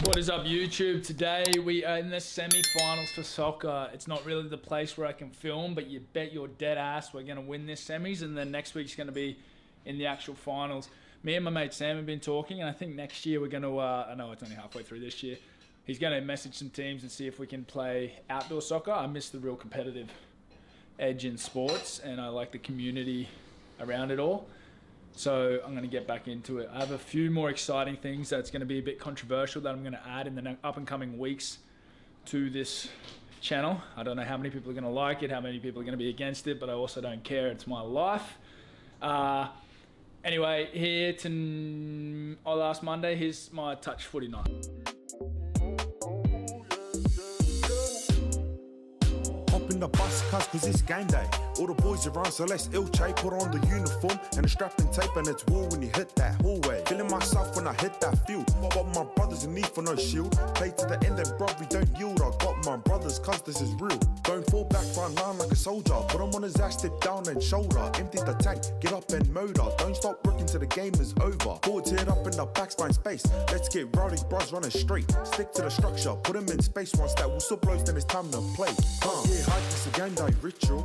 What is up, YouTube? Today we are in the semi-finals for soccer. It's not really the place where I can film, but you bet your dead ass we're going to win this semis, and then next week's going to be in the actual finals. Me and my mate Sam have been talking, and I think next year we're going to, I know it's only halfway through this year, he's going to message some teams and see if we can play outdoor soccer. I miss the real competitive edge in sports, and I like the community around it all. So I'm going to get back into it. I have a few more exciting things that's going to be a bit controversial that I'm going to add in the up and coming weeks to this channel. I don't know how many people are going to like it, how many people are going to be against it, but I also don't care. It's my life. Anyway, here to last Monday, here's my touch footy night. In the bus cause it's game day. All the boys around, so let's ill-chase. Put on the uniform and the strap and tape, and it's war when you hit that hallway. Feeling myself when I hit that field. Got my brothers in need for no shield. Play to the end and bro, we don't yield. I got my brothers cause this is real. Don't fall back, front line like a soldier. Put him on his ass, dip down and shoulder. Empty the tank, get up and motor. Don't stop working till the game is over. Forward teared up in the back, find space. Let's get rowdy, bros running straight. Stick to the structure, put him in space. Once that whistle blows, then it's time to play. It's a game day ritual.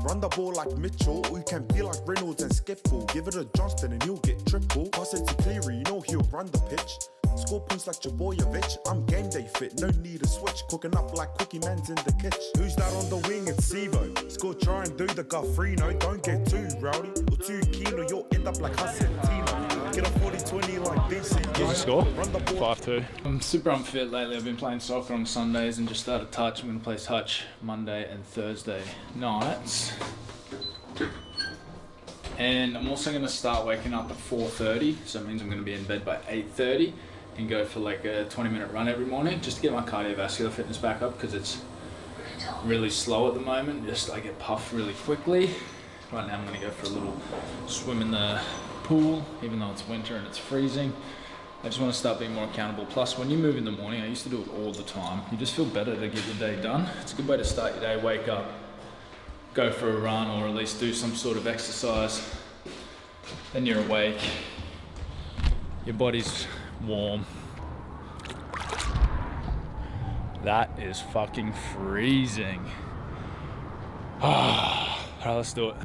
Run the ball like Mitchell, or you can be like Reynolds and Skiffle. Give it a Johnston and you'll get triple. Pass it to Cleary, you know he'll run the pitch. Score points like Jaboyevich. I'm game day fit, no need a switch. Cooking up like Cookie Man's in the kitchen. Who's that on the wing? It's Sivo. Score, try and do the Guffrino. Don't get too rowdy or too keen, or you'll end up like Hasentino. Get a 40-20 like DC. What's the score? 5-2. I'm super unfit lately. I've been playing soccer on Sundays and just started touch. I'm going to play touch Monday and Thursday nights. And I'm also going to start waking up at 4:30, so it means I'm going to be in bed by 8:30 and go for like a 20-minute run every morning just to get my cardiovascular fitness back up, because it's really slow at the moment. Just I get puffed really quickly. Right now I'm going to go for a little swim in the pool, even though it's winter and it's freezing. I just want to start being more accountable. Plus, when you move in the morning, I used to do it all the time. You just feel better to get your day done. It's a good way to start your day. Wake up, go for a run, or at least do some sort of exercise. Then you're awake, your body's warm. That is fucking freezing. Alright, let's do it.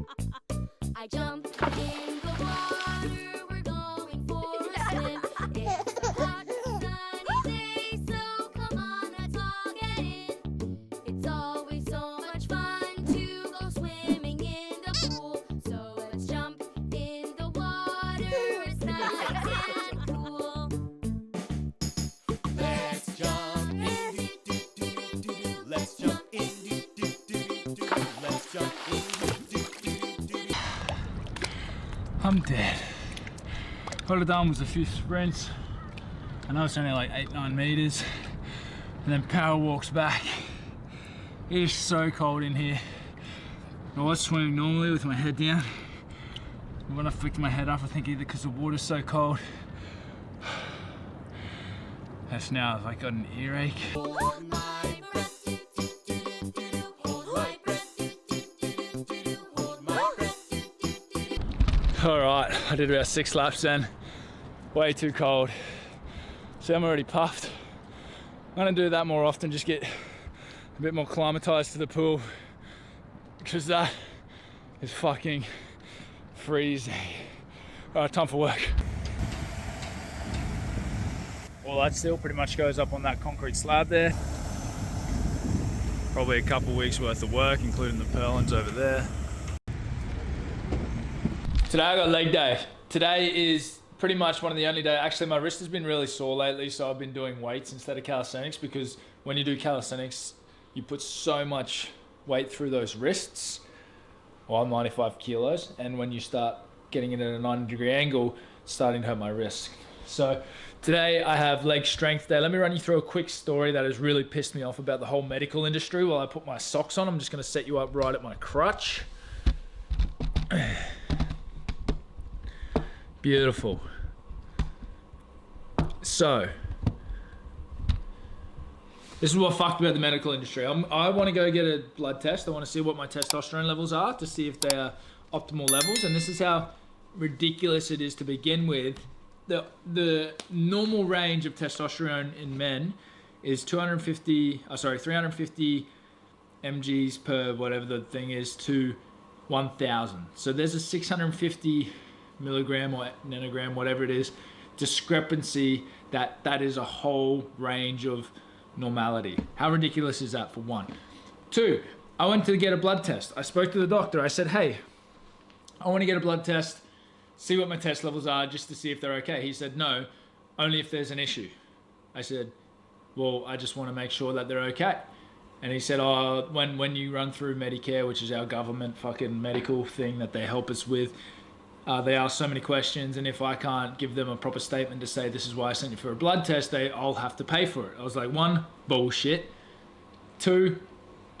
I jumped in the water, we're going for a swim. It's a hot, sunny day, so come on, let's all get in. It's always so much fun to go swimming in the pool. So let's jump in the water, it's nice and cool. Let's jump in, let's jump in, let's jump in. I'm dead. All I've done was a few sprints. I know it's only like 8-9 meters. And then power walks back. It is so cold in here. I was swimming normally with my head down. And when I flicked my head up, I think either because the water's so cold. That's now I've like got an earache. Hold my breath, hold my breath, hold my breath. Alright, I did about 6 laps then. Way too cold. See, I'm already puffed. I'm gonna do that more often, just get a bit more acclimatized to the pool, because that is fucking freezing. Alright, time for work. All that still pretty much goes up on that concrete slab there. Probably a couple weeks worth of work, including the purlins over there. Today I got leg day. Today is pretty much one of the only days. Actually, my wrist has been really sore lately, so I've been doing weights instead of calisthenics, because when you do calisthenics, you put so much weight through those wrists. Well, I'm 95 kilos, and when you start getting it at a 90-degree angle, it's starting to hurt my wrist. So today I have leg strength day. Let me run you through a quick story that has really pissed me off about the whole medical industry while I put my socks on. I'm just going to set you up right at my crutch. Beautiful. So, this is what fucked about the medical industry. I want to go get a blood test. I want to see what my testosterone levels are to see if they are optimal levels. And this is how ridiculous it is to begin with the normal range of testosterone in men is 350 mgs per whatever the thing is to 1,000. So there's a 650 milligram or nanogram, whatever it is, discrepancy. That is a whole range of normality. How ridiculous is that, for one? Two, I went to get a blood test. I spoke to the doctor. I said, hey, I want to get a blood test, see what my test levels are, just to see if they're okay. He said, no, only if there's an issue. I said, well, I just want to make sure that they're okay. And he said, oh, when you run through Medicare, which is our government fucking medical thing that they help us with, they ask so many questions, and if I can't give them a proper statement to say this is why I sent you for a blood test, I'll have to pay for it. I was like, one, bullshit. Two,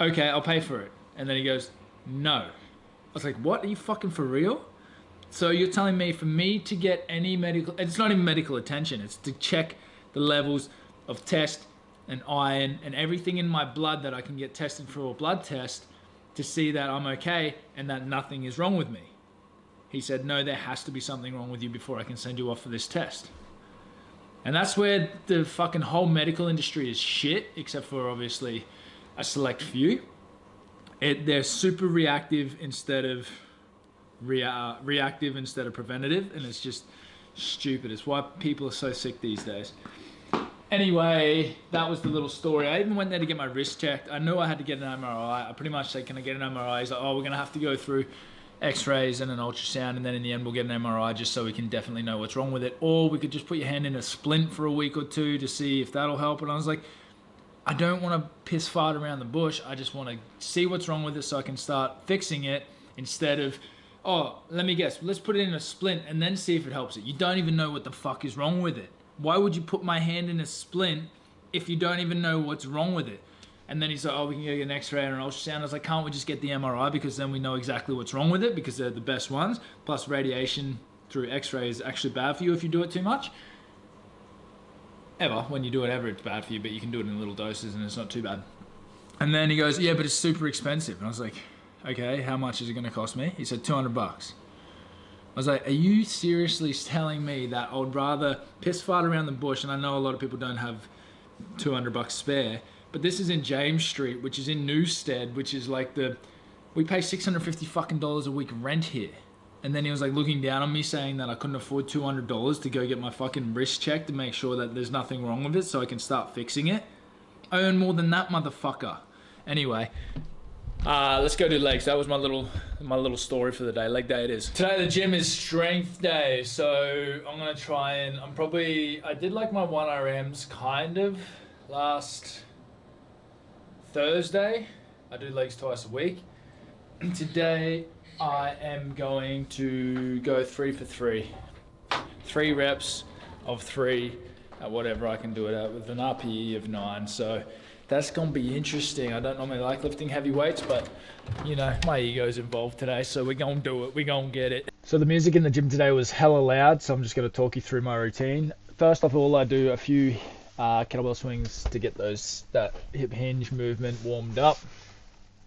okay, I'll pay for it. And then he goes, no. I was like, what? Are you fucking for real? So you're telling me for me to get any medical, it's not even medical attention, it's to check the levels of test and iron and everything in my blood that I can get tested for a blood test to see that I'm okay and that nothing is wrong with me. He said, no, there has to be something wrong with you before I can send you off for this test. And that's where the fucking whole medical industry is shit, except for obviously a select few. They're super reactive instead of reactive instead of preventative, and it's just stupid. It's why people are so sick these days. Anyway, that was the little story. I even went there to get my wrist checked. I knew I had to get an MRI. I pretty much said, can I get an MRI? He's like, oh, we're going to have to go through x-rays and an ultrasound, and then in the end we'll get an MRI just so we can definitely know what's wrong with it. Or we could just put your hand in a splint for a week or two to see if that'll help. And I was like, I don't want to piss fart around the bush. I just want to see what's wrong with it so I can start fixing it, instead of, oh, let me guess, let's put it in a splint and then see if it helps it. You don't even know what the fuck is wrong with it. Why would you put my hand in a splint if you don't even know what's wrong with it? And then he's like, oh, we can get an x-ray and an ultrasound. I was like, can't we just get the MRI, because then we know exactly what's wrong with it, because they're the best ones. Plus radiation through x-ray is actually bad for you if you do it too much. When you do it ever, it's bad for you, but you can do it in little doses and it's not too bad. And then he goes, yeah, but it's super expensive. And I was like, okay, how much is it going to cost me? He said, $200. I was like, are you seriously telling me that I would rather piss fart around the bush? And I know a lot of people don't have $200 spare, but this is in James Street, which is in Newstead, which is like we pay $650 fucking dollars a week rent here. And then he was like looking down on me, saying that I couldn't afford $200 to go get my fucking wrist checked to make sure that there's nothing wrong with it so I can start fixing it. I earn more than that, motherfucker. Anyway, let's go do legs. That was my little story for the day. Leg day it is. Today the gym is strength day, so I'm gonna try and I did like my 1RMs kind of last Thursday. I do legs twice a week. Today I am going to go 3 for 3. 3 reps of 3 at whatever I can do it at with an RPE of 9. So that's going to be interesting. I don't normally like lifting heavy weights, but you know, my ego's involved today, so we're going to do it. We're going to get it. So the music in the gym today was hella loud, so I'm just going to talk you through my routine. First of all, I do a few kettlebell swings to get that hip hinge movement warmed up.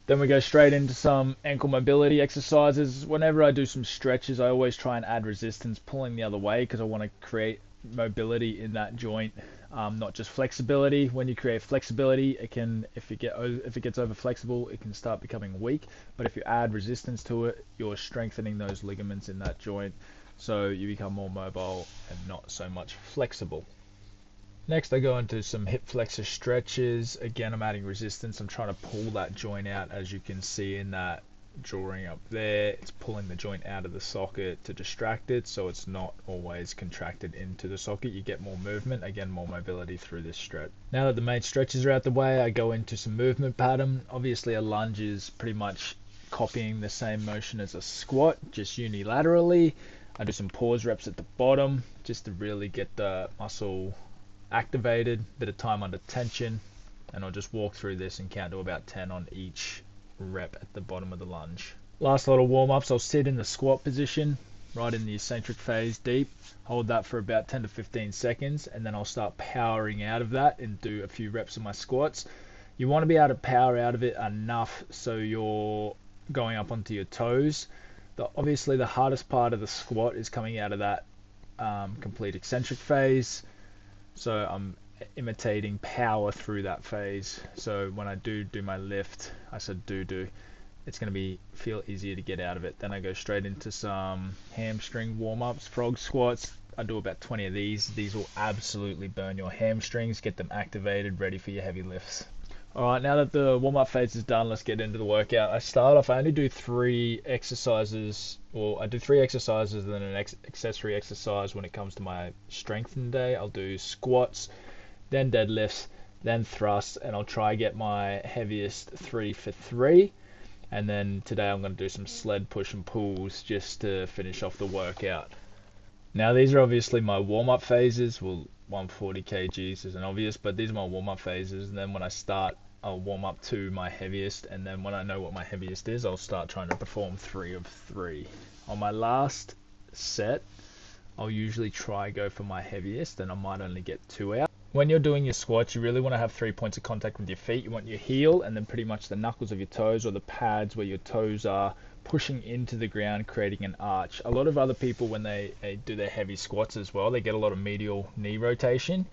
Then we go straight into some ankle mobility exercises. Whenever I do some stretches, I always try and add resistance, pulling the other way, because I want to create mobility in that joint, not just flexibility. When you create flexibility, if it gets over flexible, it can start becoming weak. But if you add resistance to it, you're strengthening those ligaments in that joint, so you become more mobile and not so much flexible. Next, I go into some hip flexor stretches. Again, I'm adding resistance. I'm trying to pull that joint out, as you can see in that drawing up there. It's pulling the joint out of the socket to distract it, so it's not always contracted into the socket. You get more movement, again, more mobility through this stretch. Now that the main stretches are out the way, I go into some movement pattern. Obviously, a lunge is pretty much copying the same motion as a squat, just unilaterally. I do some pause reps at the bottom, just to really get the muscle activated, bit of time under tension, and I'll just walk through this and count to about 10 on each rep at the bottom of the lunge. Last little warm-ups, I'll sit in the squat position, right in the eccentric phase deep, hold that for about 10 to 15 seconds, and then I'll start powering out of that and do a few reps of my squats. You want to be able to power out of it enough so you're going up onto your toes. Obviously the hardest part of the squat is coming out of that complete eccentric phase. So I'm imitating power through that phase. So when I do my lift, I said do, it's going to feel easier to get out of it. Then I go straight into some hamstring warm-ups, frog squats. I do about 20 of these. These will absolutely burn your hamstrings, get them activated, ready for your heavy lifts. Alright, now that the warm-up phase is done, let's get into the workout. I only do 3 exercises, or I do 3 exercises and then an accessory exercise when it comes to my strengthening day. I'll do squats, then deadlifts, then thrusts, and I'll try get my heaviest 3 for 3. And then today I'm going to do some sled push and pulls just to finish off the workout. Now these are obviously my warm-up phases. Well, 140 kgs isn't obvious, but these are my warm-up phases. And then when I start, I'll warm up to my heaviest, and then when I know what my heaviest is, I'll start trying to perform 3 of 3. On my last set, I'll usually try go for my heaviest, and I might only get 2 out. When you're doing your squats, you really want to have 3 points of contact with your feet. You want your heel and then pretty much the knuckles of your toes, or the pads where your toes are, pushing into the ground, creating an arch. A lot of other people, when they do their heavy squats as well, they get a lot of medial knee rotation.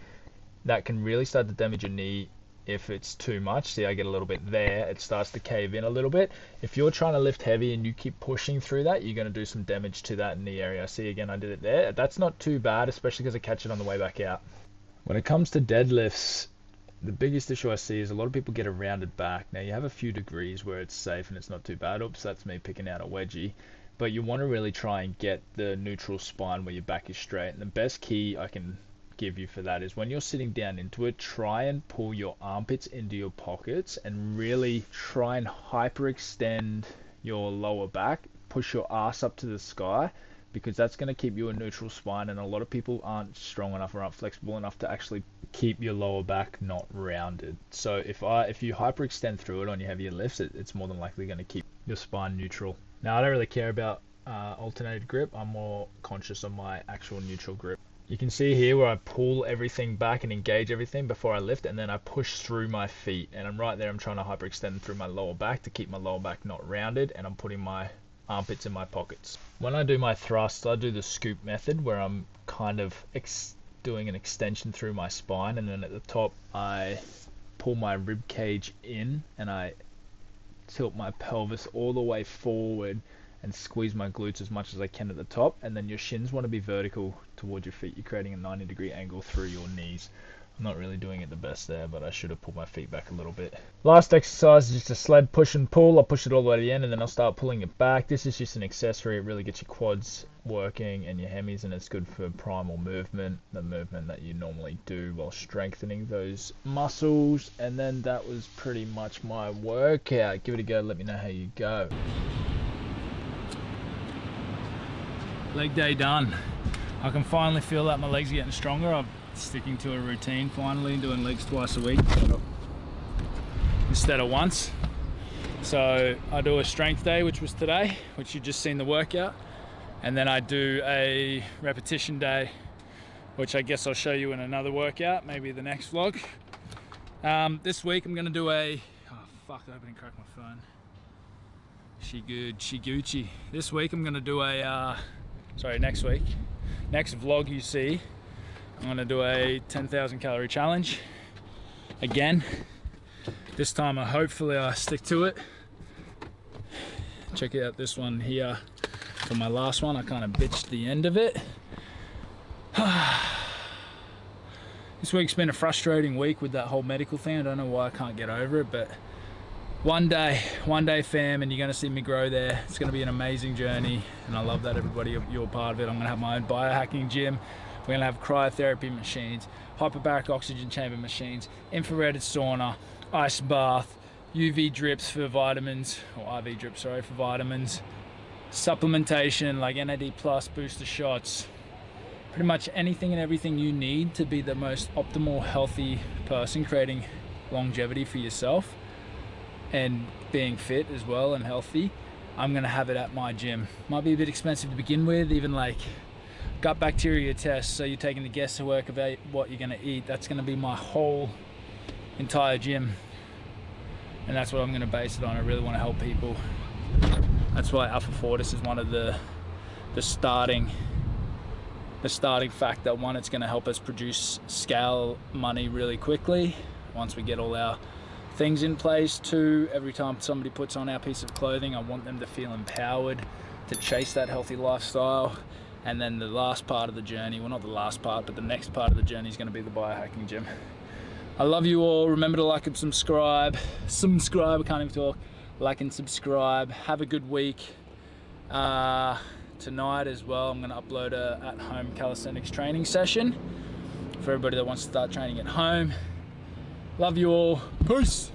That can really start to damage your knee if it's too much. See, I get a little bit there. It starts to cave in a little bit. If you're trying to lift heavy and you keep pushing through that, you're going to do some damage to that knee area. See, again, I did it there. That's not too bad, especially because I catch it on the way back out. When it comes to deadlifts, the biggest issue I see is a lot of people get a rounded back. Now, you have a few degrees where it's safe and it's not too bad. Oops, that's me picking out a wedgie. But you want to really try and get the neutral spine where your back is straight. And the best key I can give you for that is when you're sitting down into it, try and pull your armpits into your pockets and really try and hyperextend your lower back. Push your ass up to the sky, because that's going to keep you a neutral spine, and a lot of people aren't strong enough or aren't flexible enough to actually keep your lower back not rounded. So if you hyperextend through it on your heavier lifts, it's more than likely going to keep your spine neutral. Now, I don't really care about alternated grip. I'm more conscious of my actual neutral grip. You can see here where I pull everything back and engage everything before I lift, and then I push through my feet, and I'm right there. I'm trying to hyperextend through my lower back to keep my lower back not rounded, and I'm putting my armpits in my pockets. When I do my thrusts, I do the scoop method where I'm kind of doing an extension through my spine, and then at the top I pull my rib cage in and I tilt my pelvis all the way forward and squeeze my glutes as much as I can at the top, and then your shins want to be vertical towards your feet. You're creating a 90-degree angle through your knees. I'm not really doing it the best there, but I should have pulled my feet back a little bit. Last exercise is just a sled push and pull. I'll push it all the way to the end and then I'll start pulling it back. This is just an accessory. It really gets your quads working and your hemis, and it's good for primal movement, the movement that you normally do while strengthening those muscles. And then that was pretty much my workout. Give it a go. Let me know how you go. Leg day done. I can finally feel that my legs are getting stronger. I'm sticking to a routine finally, doing legs twice a week instead of once. So I do a strength day, which was today, which you just seen the workout, and then I do a repetition day, which I guess I'll show you in another workout, maybe the next vlog. This week I'm gonna do a, oh fuck, I hope I didn't crack my phone. She good, she Gucci. This week I'm gonna do a, next week, next vlog you see, I'm gonna do a 10,000 calorie challenge again. This time hopefully I stick to it. Check out this one here from my last one. I kind of bitched the end of it. This week's been a frustrating week with that whole medical thing. I don't know why I can't get over it, but one day fam, and you're gonna see me grow there. It's gonna be an amazing journey, and I love that everybody, you're part of it. I'm gonna have my own biohacking gym. We're gonna have cryotherapy machines, hyperbaric oxygen chamber machines, infrared sauna, ice bath, UV drips for vitamins, or IV drips, sorry, for vitamins, supplementation like NAD plus, booster shots, pretty much anything and everything you need to be the most optimal healthy person, creating longevity for yourself and being fit as well and healthy. I'm gonna have it at my gym. Might be a bit expensive to begin with, even like gut bacteria tests, so you're taking the guesswork about what you're gonna eat. That's gonna be my whole entire gym, and that's what I'm gonna base it on. I really wanna help people. That's why Alpha Fortis is one of the starting the starting factor. One, it's going to help us produce scale money really quickly once we get all our things in place. Two, every time somebody puts on our piece of clothing, I want them to feel empowered to chase that healthy lifestyle. And then the last part of the journey, well, not the last part, but the next part of the journey is going to be the biohacking gym. I love you all. Remember to like and subscribe. I can't even talk. Like and subscribe. Have a good week. Tonight as well, I'm going to upload a at-home calisthenics training session for everybody that wants to start training at home. Love you all. Peace.